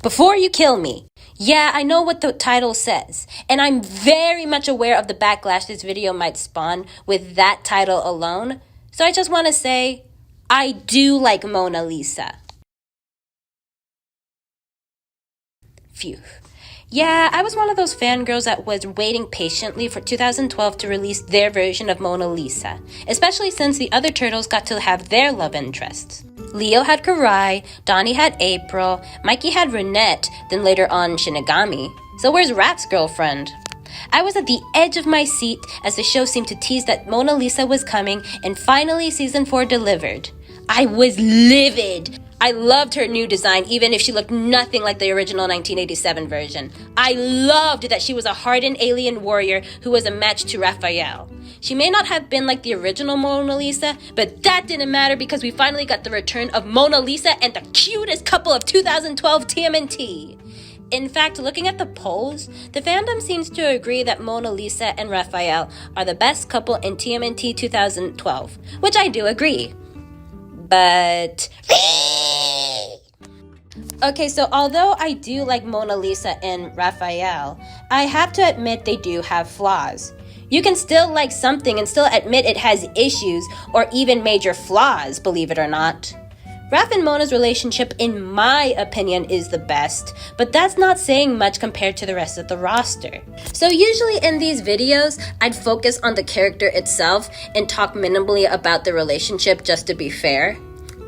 Before you kill me, yeah, I know what the title says, and I'm very much aware of the backlash this video might spawn with that title alone, so I just want to say, I do like Mona Lisa. Phew. Yeah, I was one of those fangirls that was waiting patiently for 2012 to release their version of Mona Lisa, especially since the other turtles got to have their love interests. Leo had Karai, Donnie had April, Mikey had Renette, then later on Shinigami. So where's Raph's girlfriend? I was at the edge of my seat as the show seemed to tease that Mona Lisa was coming, and finally season 4 delivered. I was livid! I loved her new design even if she looked nothing like the original 1987 version. I loved that she was a hardened alien warrior who was a match to Raphael. She may not have been like the original Mona Lisa, but that didn't matter because we finally got the return of Mona Lisa and the cutest couple of 2012 TMNT. In fact, looking at the polls, the fandom seems to agree that Mona Lisa and Raphael are the best couple in TMNT 2012, which I do agree. But okay, so although I do like Mona Lisa and Raphael, I have to admit they do have flaws. You can still like something and still admit it has issues or even major flaws, believe it or not. Raph and Mona's relationship, in my opinion, is the best, but that's not saying much compared to the rest of the roster. So usually in these videos, I'd focus on the character itself and talk minimally about the relationship just to be fair.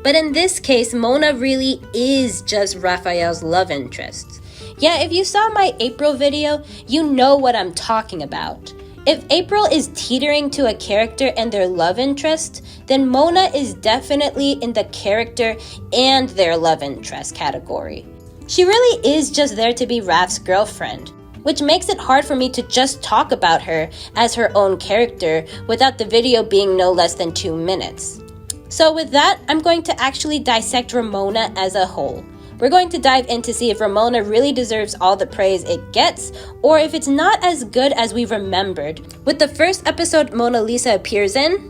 But in this case, Mona really is just Raphael's love interest. Yeah, if you saw my April video, you know what I'm talking about. If April is teetering to a character and their love interest, then Mona is definitely in the character and their love interest category. She really is just there to be Raph's girlfriend, which makes it hard for me to just talk about her as her own character without the video being no less than 2 minutes. So with that, I'm going to actually dissect Ramona as a whole. We're going to dive in to see if Ramona really deserves all the praise it gets, or if it's not as good as we remembered. With the first episode Mona Lisa appears in,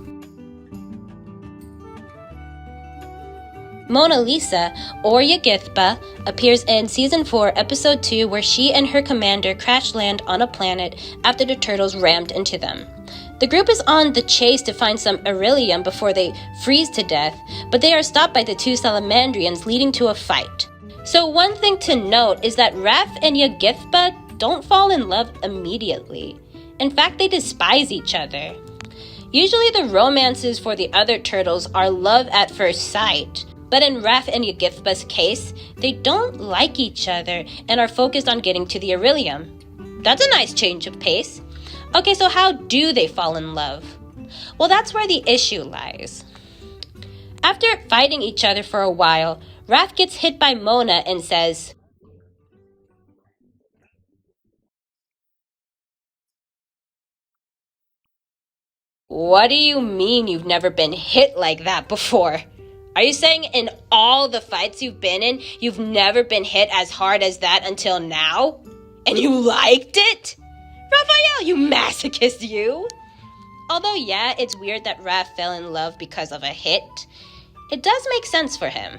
Mona Lisa, or Yagithba, appears in Season 4, Episode 2, where she and her commander crash land on a planet after the turtles rammed into them. The group is on the chase to find some beryllium before they freeze to death, but they are stopped by the 2 salamandrians, leading to a fight. So one thing to note is that Raph and Yagithba don't fall in love immediately. In fact, they despise each other. Usually the romances for the other turtles are love at first sight, but in Raph and Yagithba's case, they don't like each other and are focused on getting to the beryllium. That's a nice change of pace. Okay, so how do they fall in love? Well, that's where the issue lies. After fighting each other for a while, Raph gets hit by Mona and says, "What do you mean you've never been hit like that before? Are you saying in all the fights you've been in, you've never been hit as hard as that until now? And you liked it? Raphael, you masochist, you!" Although, yeah, it's weird that Raph fell in love because of a hit, it does make sense for him.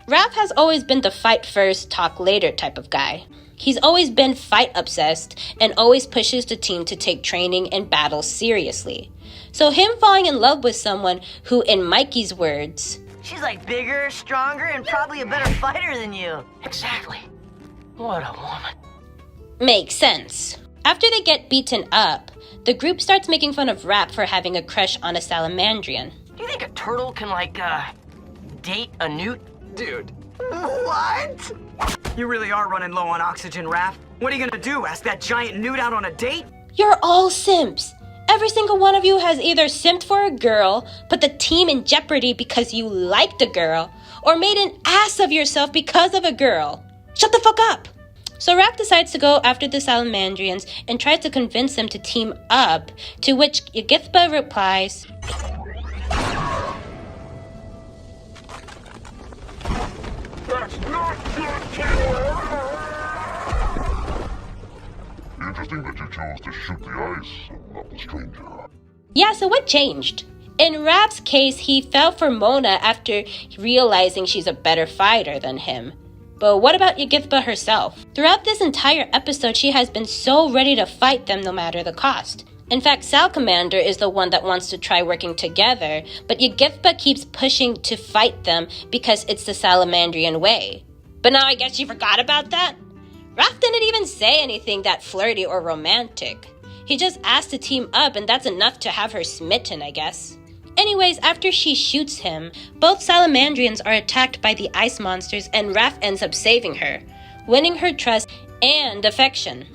Raph has always been the fight first, talk later type of guy. He's always been fight obsessed and always pushes the team to take training and battles seriously. So him falling in love with someone who, in Mikey's words, "She's like bigger, stronger, and probably a better fighter than you." Exactly. What a woman. Makes sense. After they get beaten up, the group starts making fun of Raph for having a crush on a salamandrian. Do you think a turtle can, date a newt? Dude. What? You really are running low on oxygen, Raph. What are you gonna do, ask that giant newt out on a date? You're all simps. Every single one of you has either simped for a girl, put the team in jeopardy because you liked a girl, or made an ass of yourself because of a girl. Shut the fuck up! So Raph decides to go after the salamandrians and tries to convince them to team up, to which Yagithba replies, "That's not good to Interesting that you chose to shoot the ice and not the stranger." Yeah, so what changed? In Raph's case, he fell for Mona after realizing she's a better fighter than him. But what about Yagithba herself? Throughout this entire episode, she has been so ready to fight them no matter the cost. In fact, Salamander is the one that wants to try working together, but Yagithba keeps pushing to fight them because it's the Salamandrian way. But now I guess she forgot about that? Raph didn't even say anything that flirty or romantic. He just asked to team up, and that's enough to have her smitten, I guess. Anyways, after she shoots him, both Salamandrians are attacked by the ice monsters and Raph ends up saving her, winning her trust and affection.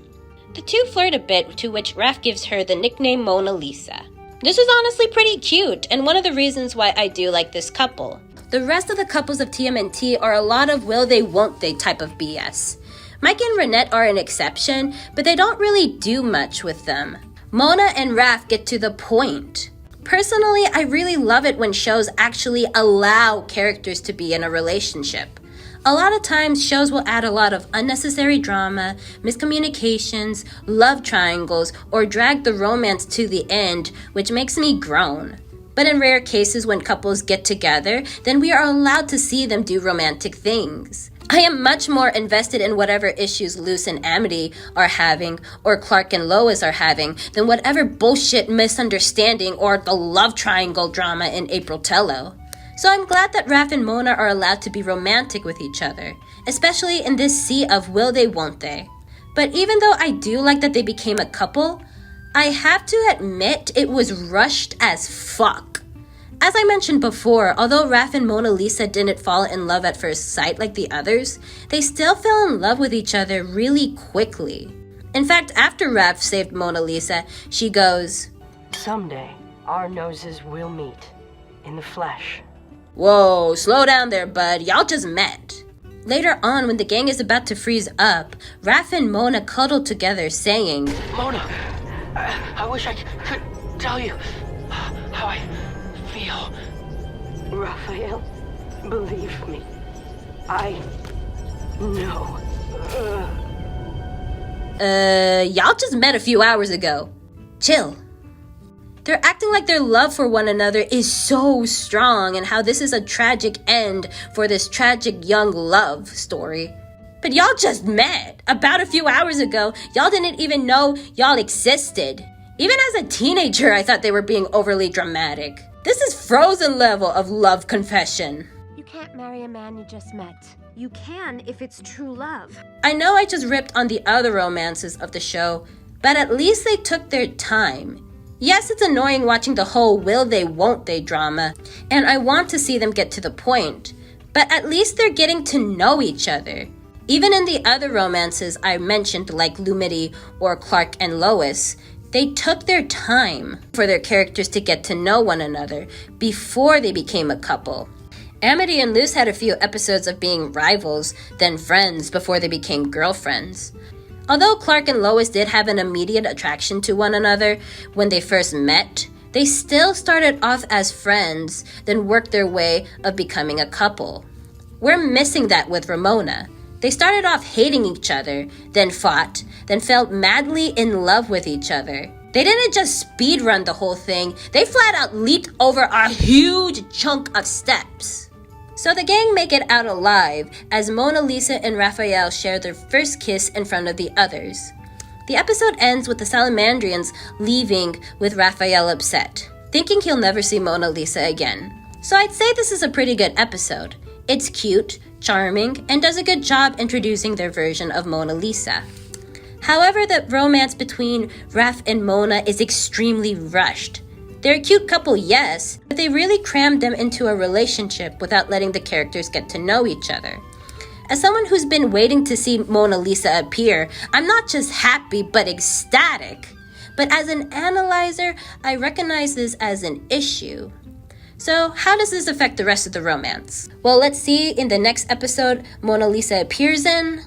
The two flirt a bit, to which Raph gives her the nickname Mona Lisa. This is honestly pretty cute, and one of the reasons why I do like this couple. The rest of the couples of TMNT are a lot of will they won't they type of BS. Mike and Renette are an exception, but they don't really do much with them. Mona and Raph get to the point. Personally, I really love it when shows actually allow characters to be in a relationship. A lot of times, shows will add a lot of unnecessary drama, miscommunications, love triangles, or drag the romance to the end, which makes me groan. But in rare cases when couples get together, then we are allowed to see them do romantic things. I am much more invested in whatever issues Luce and Amity are having, or Clark and Lois are having, than whatever bullshit misunderstanding or the love triangle drama in April Tello. So I'm glad that Raph and Mona are allowed to be romantic with each other, especially in this sea of will they won't they. But even though I do like that they became a couple, I have to admit it was rushed as fuck. As I mentioned before, although Raph and Mona Lisa didn't fall in love at first sight like the others, they still fell in love with each other really quickly. In fact, after Raph saved Mona Lisa, she goes, Someday, our noses will meet. In the flesh. "Whoa, slow down there, bud. Y'all just met." Later on, when the gang is about to freeze up, Raph and Mona cuddle together saying, Mona, I wish I could tell you how I feel. Raphael, believe me. I know. Y'all just met a few hours ago. Chill. They're acting like their love for one another is so strong and how this is a tragic end for this tragic young love story. But y'all just met. About a few hours ago, y'all didn't even know y'all existed. Even as a teenager, I thought they were being overly dramatic. This is Frozen level of love confession. You can't marry a man you just met. You can if it's true love. I know I just ripped on the other romances of the show, but at least they took their time. Yes, it's annoying watching the whole will they won't they drama, and I want to see them get to the point, but at least they're getting to know each other. Even in the other romances I mentioned, like Lumity or Clark and Lois, they took their time for their characters to get to know one another before they became a couple. Amity and Luce had a few episodes of being rivals, then friends before they became girlfriends. Although Clark and Lois did have an immediate attraction to one another when they first met, they still started off as friends, then worked their way of becoming a couple. We're missing that with Ramona. They started off hating each other, then fought, then fell madly in love with each other. They didn't just speedrun the whole thing, they flat out leaped over a huge chunk of steps. So the gang make it out alive as Mona Lisa and Raphael share their first kiss in front of the others. The episode ends with the Salamandrians leaving with Raphael upset, thinking he'll never see Mona Lisa again. So I'd say this is a pretty good episode. It's cute, charming, and does a good job introducing their version of Mona Lisa. However, the romance between Raph and Mona is extremely rushed. They're a cute couple, yes, but they really crammed them into a relationship without letting the characters get to know each other. As someone who's been waiting to see Mona Lisa appear, I'm not just happy but ecstatic. But as an analyzer, I recognize this as an issue. So how does this affect the rest of the romance? Well, let's see in the next episode Mona Lisa appears in.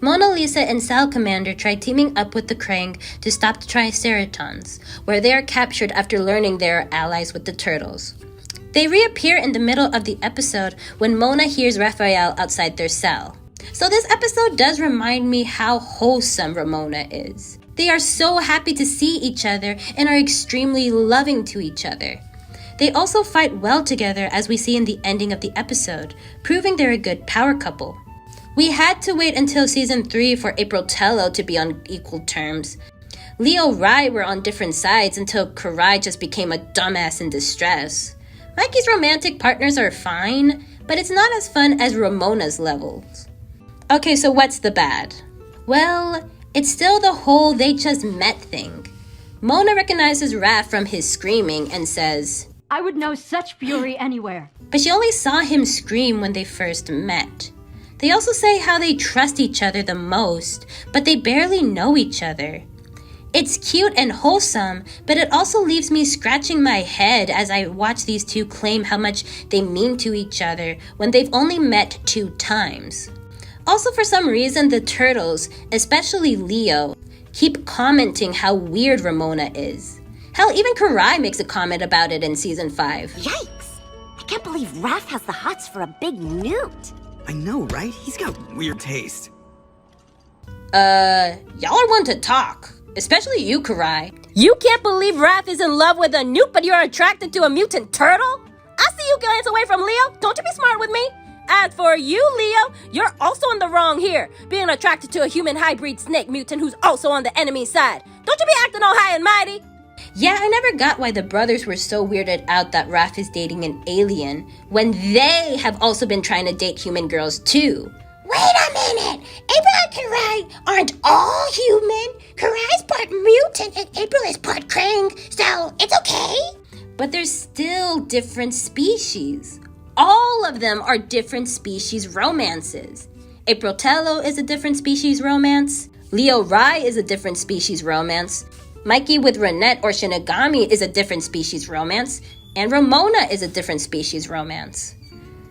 Mona Lisa and Salamander try teaming up with the Krang to stop the Triceratons, where they are captured after learning they are allies with the Turtles. They reappear in the middle of the episode when Mona hears Raphael outside their cell. So this episode does remind me how wholesome Ramona is. They are so happy to see each other and are extremely loving to each other. They also fight well together as we see in the ending of the episode, proving they're a good power couple. We had to wait until season 3 for REUPLOAD to be on equal terms. Leo and Rai were on different sides until Karai just became a dumbass in distress. Mikey's romantic partners are fine, but it's not as fun as Ramona's levels. Okay, so what's the bad? Well, it's still the whole they just met thing. Mona recognizes Raph from his screaming and says, I would know such fury anywhere. but she only saw him scream when they first met. They also say how they trust each other the most, but they barely know each other. It's cute and wholesome, but it also leaves me scratching my head as I watch these two claim how much they mean to each other when they've only met 2 times. Also, for some reason, the turtles, especially Leo, keep commenting how weird Ramona is. Hell, even Karai makes a comment about it in season 5. Yikes! I can't believe Raph has the hots for a big newt. I know, right? He's got weird taste. Y'all are one to talk. Especially you, Karai. You can't believe Raph is in love with a newt, but you're attracted to a mutant turtle? I see you glance away from Leo. Don't you be smart with me. As for you, Leo, you're also in the wrong here, being attracted to a human hybrid snake mutant who's also on the enemy side. Don't you be acting all high and mighty. Yeah, I never got why the brothers were so weirded out that Raph is dating an alien when they have also been trying to date human girls too. Wait a minute! April and Karai aren't all human. Karai's part mutant and April is part Krang, so it's okay. But they're still different species. All of them are different species romances. April Tello is a different species romance. Leo Rai is a different species romance. Mikey with Renette or Shinigami is a different species romance. And Ramona is a different species romance.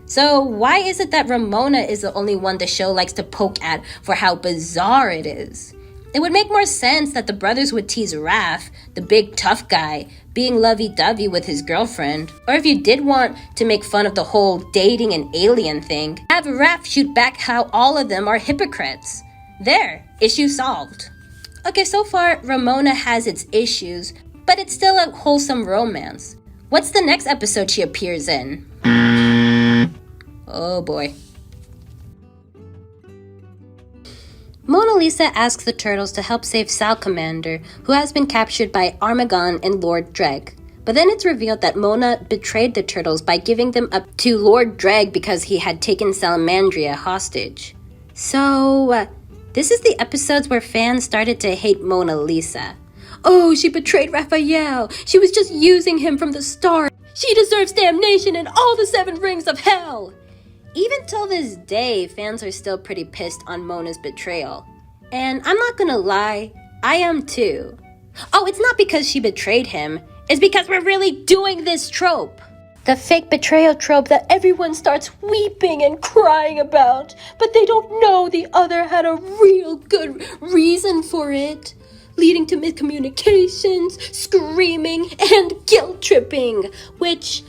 So why is it that Ramona is the only one the show likes to poke at for how bizarre it is? It would make more sense that the brothers would tease Raph, the big tough guy, being lovey-dovey with his girlfriend. Or if you did want to make fun of the whole dating an alien thing, have Raph shoot back how all of them are hypocrites. There, issue solved. Okay, so far Ramona has its issues, but it's still a wholesome romance. What's the next episode she appears in? Oh boy. Mona Lisa asks the turtles to help save Sal Commander, who has been captured by Armagon and Lord Dreg. But then it's revealed that Mona betrayed the turtles by giving them up to Lord Dreg because he had taken Salamandria hostage. So, this is the episodes where fans started to hate Mona Lisa. Oh, she betrayed Raphael. She was just using him from the start. She deserves damnation and all the 7 rings of hell. Even till this day, fans are still pretty pissed on Mona's betrayal. And I'm not gonna lie, I am too. Oh, it's not because she betrayed him. It's because we're really doing this trope. The fake betrayal trope that everyone starts weeping and crying about, but they don't know the other had a real good reason for it, leading to miscommunications, screaming, and guilt tripping, which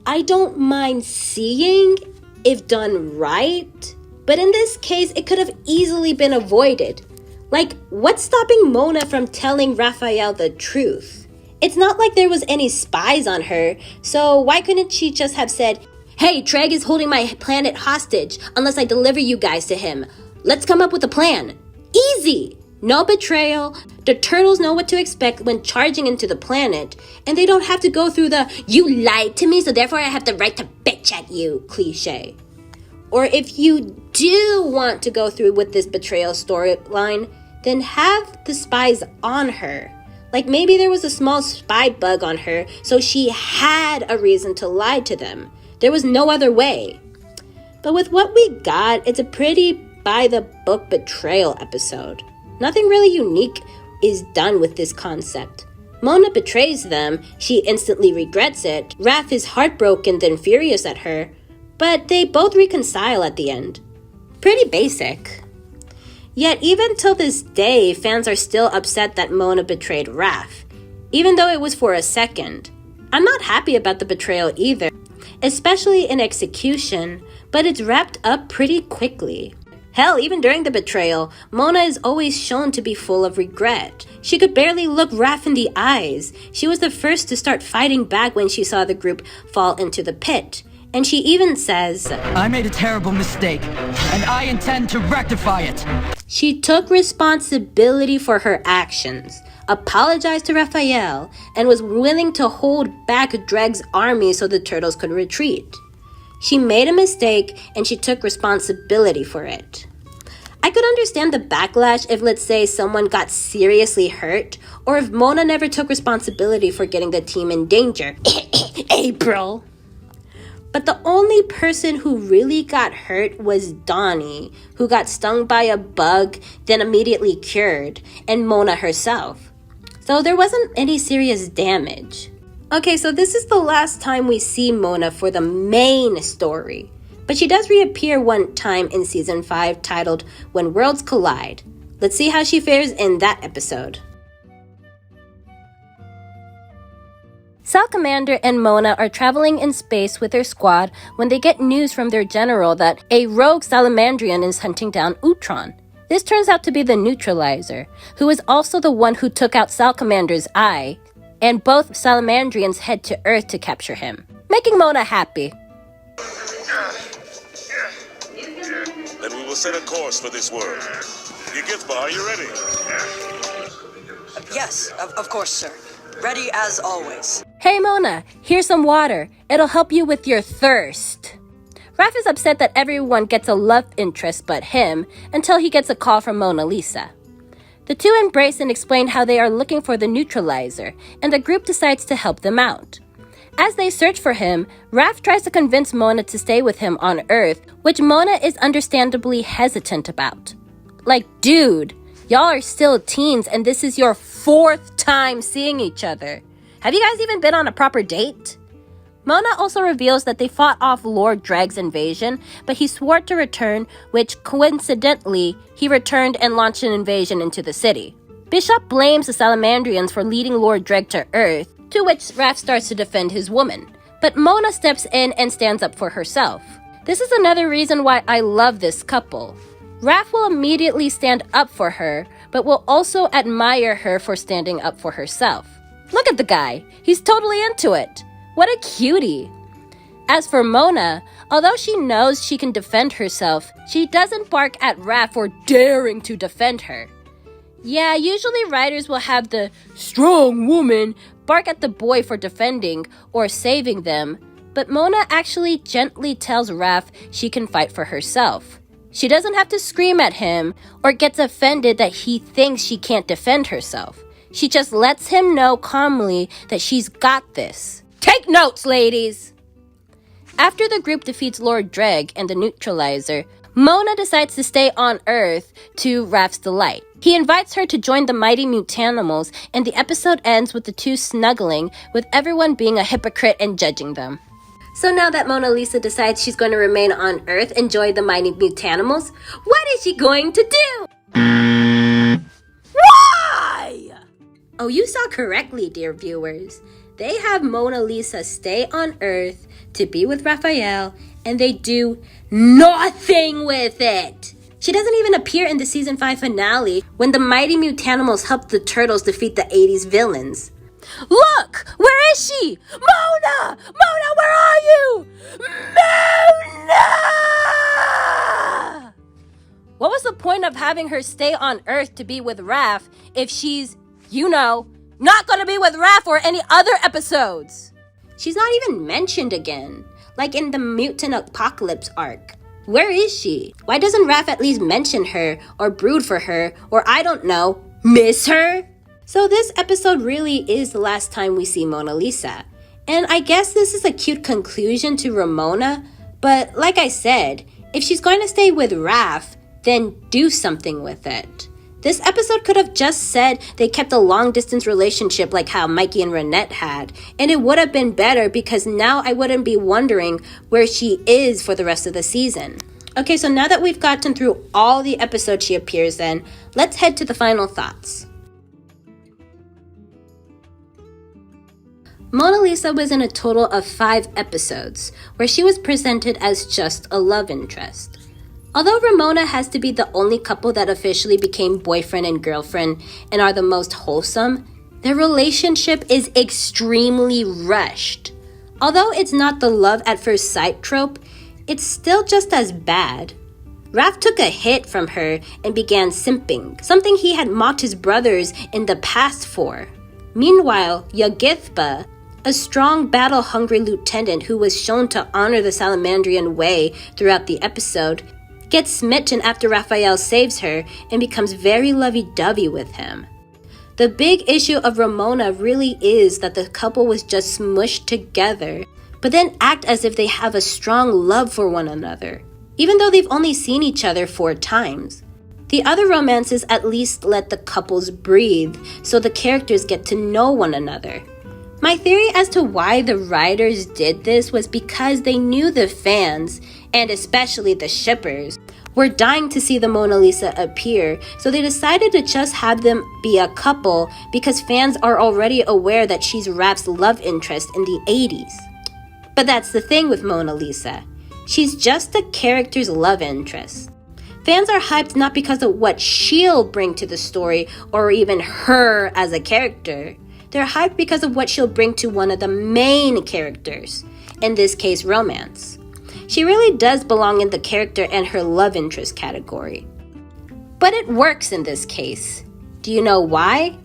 I don't mind seeing if done right, but in this case, it could have easily been avoided. Like, what's stopping Mona from telling Raphael the truth? It's not like there was any spies on her, so why couldn't she just have said, hey, Dreg is holding my planet hostage unless I deliver you guys to him. Let's come up with a plan. Easy! No betrayal. The turtles know what to expect when charging into the planet, and they don't have to go through the you lied to me, so therefore I have the right to bitch at you cliche. Or if you do want to go through with this betrayal storyline, then have the spies on her. Like maybe there was a small spy bug on her, so she had a reason to lie to them. There was no other way. But with what we got, it's a pretty by-the-book betrayal episode. Nothing really unique is done with this concept. Mona betrays them, she instantly regrets it. Raph is heartbroken then furious at her, but they both reconcile at the end. Pretty basic. Yet even till this day, fans are still upset that Mona betrayed Raph, even though it was for a second. I'm not happy about the betrayal either, especially in execution, but it's wrapped up pretty quickly. Hell, even during the betrayal, Mona is always shown to be full of regret. She could barely look Raph in the eyes. She was the first to start fighting back when she saw the group fall into the pit. And she even says, I made a terrible mistake, and I intend to rectify it. She took responsibility for her actions, apologized to Raphael, and was willing to hold back Dreg's army so the turtles could retreat. She made a mistake and she took responsibility for it. I could understand the backlash if, let's say, someone got seriously hurt, or if Mona never took responsibility for getting the team in danger. April. But the only person who really got hurt was Donnie, who got stung by a bug, then immediately cured, and Mona herself. So there wasn't any serious damage. Okay, so this is the last time we see Mona for the main story. But she does reappear one time in Season 5 titled When Worlds Collide. Let's see how she fares in that episode. Cell Commander and Mona are traveling in space with their squad when they get news from their general that a rogue Salamandrian is hunting down Utron. This turns out to be the Neutralizer, who is also the one who took out Cell Commander's eye, and both Salamandrians head to Earth to capture him, making Mona happy. Then we will set a course for this world. Yigithba, are you ready? Yes, of course, sir. Ready as always. Hey Mona, here's some water. It'll help you with your thirst. Raph is upset that everyone gets a love interest but him until he gets a call from Mona Lisa. The two embrace and explain how they are looking for the Neutralizer, and the group decides to help them out. As they search for him, Raph tries to convince Mona to stay with him on Earth, which Mona is understandably hesitant about. Like, dude, y'all are still teens and this is your 4th time seeing each other. Have you guys even been on a proper date? Mona also reveals that they fought off Lord Dreg's invasion, but he swore to return, which coincidentally, he returned and launched an invasion into the city. Bishop blames the Salamandrians for leading Lord Dreg to Earth, to which Raph starts to defend his woman. But Mona steps in and stands up for herself. This is another reason why I love this couple. Raph will immediately stand up for her, but will also admire her for standing up for herself. Look at the guy, he's totally into it. What a cutie. As for Mona, although she knows she can defend herself, she doesn't bark at Raph for daring to defend her. Yeah, usually writers will have the strong woman bark at the boy for defending or saving them, but Mona actually gently tells Raph she can fight for herself. She doesn't have to scream at him or gets offended that he thinks she can't defend herself. She just lets him know calmly that she's got this. Take notes, ladies! After the group defeats Lord Dreg and the Neutralizer, Mona decides to stay on Earth to Raph's delight. He invites her to join the mighty Mutanimals, and the episode ends with the two snuggling, with everyone being a hypocrite and judging them. So now that Mona Lisa decides she's going to remain on Earth and join the mighty Mutanimals, what is she going to do? Why? Oh, you saw correctly, dear viewers. They have Mona Lisa stay on Earth to be with Raphael, and they do nothing with it. She doesn't even appear in the Season 5 finale when the mighty Mutanimals helped the Turtles defeat the 80s villains. Look! Where is she? Mona! Mona, where are you? Mona! What was the point of having her stay on Earth to be with Raph if she's, you know, not gonna be with Raph or any other episodes? She's not even mentioned again, like in the Mutant Apocalypse arc. Where is she? Why doesn't Raph at least mention her or brood for her or, I don't know, miss her? So this episode really is the last time we see Mona Lisa. And I guess this is a cute conclusion to Ramona, but like I said, if she's going to stay with Raph, then do something with it. This episode could have just said they kept a long-distance relationship like how Mikey and Renette had, and it would have been better because now I wouldn't be wondering where she is for the rest of the season. Okay, so now that we've gotten through all the episodes she appears in, let's head to the final thoughts. Mona Lisa was in a total of 5 episodes, where she was presented as just a love interest. Although Ramona has to be the only couple that officially became boyfriend and girlfriend and are the most wholesome, their relationship is extremely rushed. Although it's not the love at first sight trope, it's still just as bad. Raph took a hit from her and began simping, something he had mocked his brothers in the past for. Meanwhile, Yagithba, a strong, battle-hungry lieutenant who was shown to honor the Salamandrian way throughout the episode, gets smitten after Raphael saves her and becomes very lovey-dovey with him. The big issue of Ramona really is that the couple was just smushed together, but then act as if they have a strong love for one another, even though they've only seen each other 4 times. The other romances at least let the couples breathe, so the characters get to know one another. My theory as to why the writers did this was because they knew the fans, and especially the shippers, were dying to see the Mona Lisa appear, so they decided to just have them be a couple because fans are already aware that she's Raph's love interest in the 80s. But that's the thing with Mona Lisa. She's just the character's love interest. Fans are hyped not because of what she'll bring to the story or even her as a character. They're hyped because of what she'll bring to one of the main characters, in this case romance. She really does belong in the character and her love interest category. But it works in this case. Do you know why?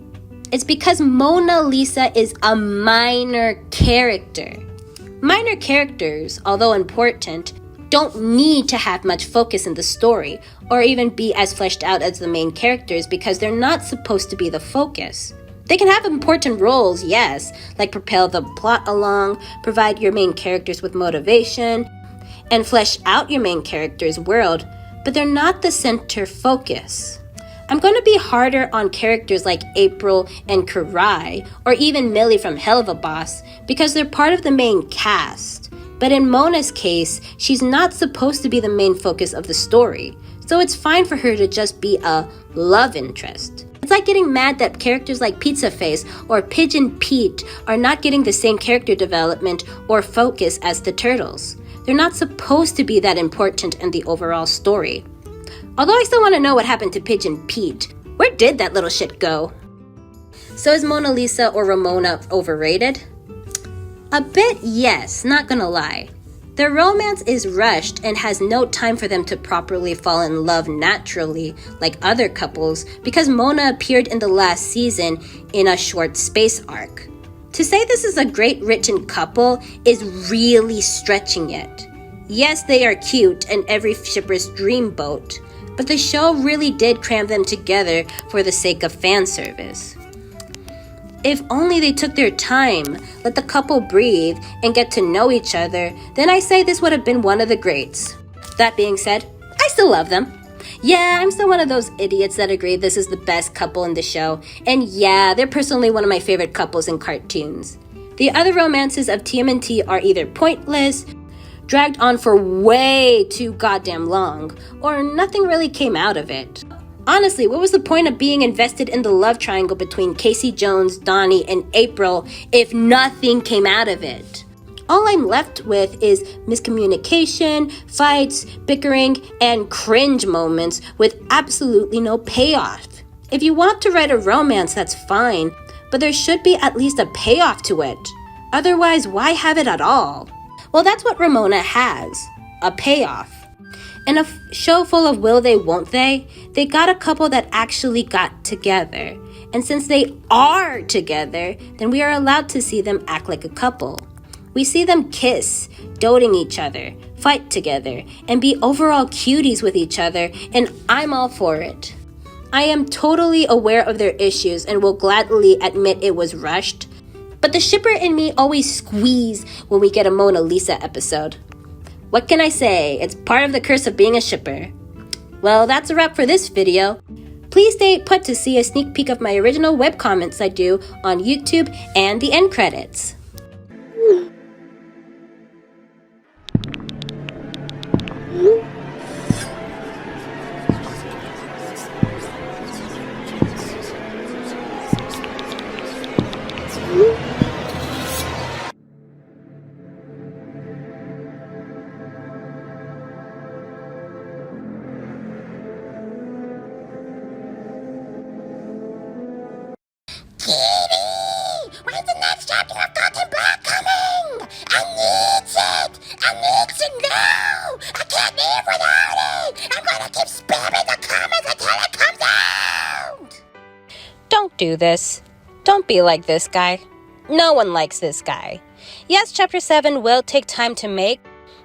It's because Mona Lisa is a minor character. Minor characters, although important, don't need to have much focus in the story or even be as fleshed out as the main characters because they're not supposed to be the focus. They can have important roles, yes, like propel the plot along, provide your main characters with motivation, and flesh out your main character's world, but they're not the center focus. I'm going to be harder on characters like April and Karai, or even Millie from Hell of a Boss, because they're part of the main cast. But in Mona's case, she's not supposed to be the main focus of the story, so it's fine for her to just be a love interest. It's like getting mad that characters like Pizza Face or Pigeon Pete are not getting the same character development or focus as the Turtles. They're not supposed to be that important in the overall story. Although I still want to know what happened to Pigeon Pete. Where did that little shit go? So is Mona Lisa or Ramona overrated? A bit, yes, not gonna lie. Their romance is rushed and has no time for them to properly fall in love naturally like other couples because Mona appeared in the last season in a short space arc. To say this is a great written couple is really stretching it. Yes, they are cute and every shipper's dreamboat, but the show really did cram them together for the sake of fan service. If only they took their time, let the couple breathe, and get to know each other, then I say this would have been one of the greats. That being said, I still love them. Yeah, I'm still one of those idiots that agree this is the best couple in the show, and yeah, they're personally one of my favorite couples in cartoons. The other romances of TMNT are either pointless, dragged on for way too goddamn long, or nothing really came out of it. Honestly, what was the point of being invested in the love triangle between Casey Jones, Donnie, and April if nothing came out of it? All I'm left with is miscommunication, fights, bickering, and cringe moments with absolutely no payoff. If you want to write a romance, that's fine, but there should be at least a payoff to it. Otherwise, why have it at all? Well, that's what Ramona has, a payoff. In a show full of will they, won't they got a couple that actually got together. And since they are together, then we are allowed to see them act like a couple. We see them kiss, doting each other, fight together, and be overall cuties with each other, and I'm all for it. I am totally aware of their issues and will gladly admit it was rushed, but the shipper in me always squeezes when we get a Mona Lisa episode. What can I say? It's part of the curse of being a shipper. Well, that's a wrap for this video. Please stay put to see a sneak peek of my original web comments I do on YouTube and the end credits. I need to know! I can't live without it! I'm gonna keep spamming the comments until it comes out! Don't do this. Don't be like this guy. No one likes this guy. Yes, Chapter 7 will take time to make,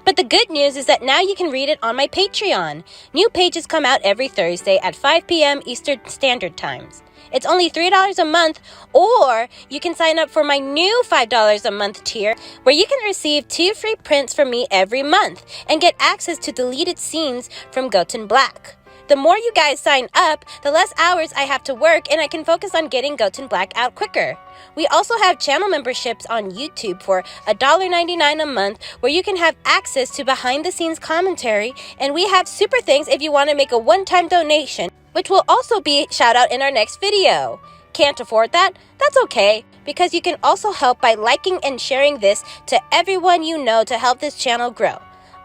but the good news is that now you can read it on my Patreon. New pages come out every Thursday at 5 p.m. Eastern Standard Times. It's only $3 a month, or you can sign up for my new $5 a month tier, where you can receive 2 free prints from me every month and get access to deleted scenes from Goten Black. The more you guys sign up, the less hours I have to work, and I can focus on getting Goten Black out quicker. We also have channel memberships on YouTube for $1.99 a month, where you can have access to behind-the-scenes commentary, and we have super things if you want to make a one-time donation, which will also be shout out in our next video. Can't afford that? That's okay, because you can also help by liking and sharing this to everyone you know to help this channel grow.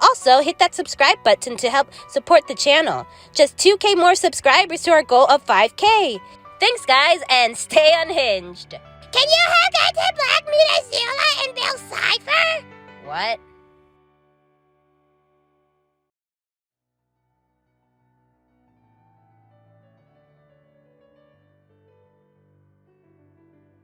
Also, hit that subscribe button to help support the channel. Just 2K more subscribers to our goal of 5K. Thanks, guys, and stay unhinged. Can you have Goten Black meet Azula and Bill Cipher? What?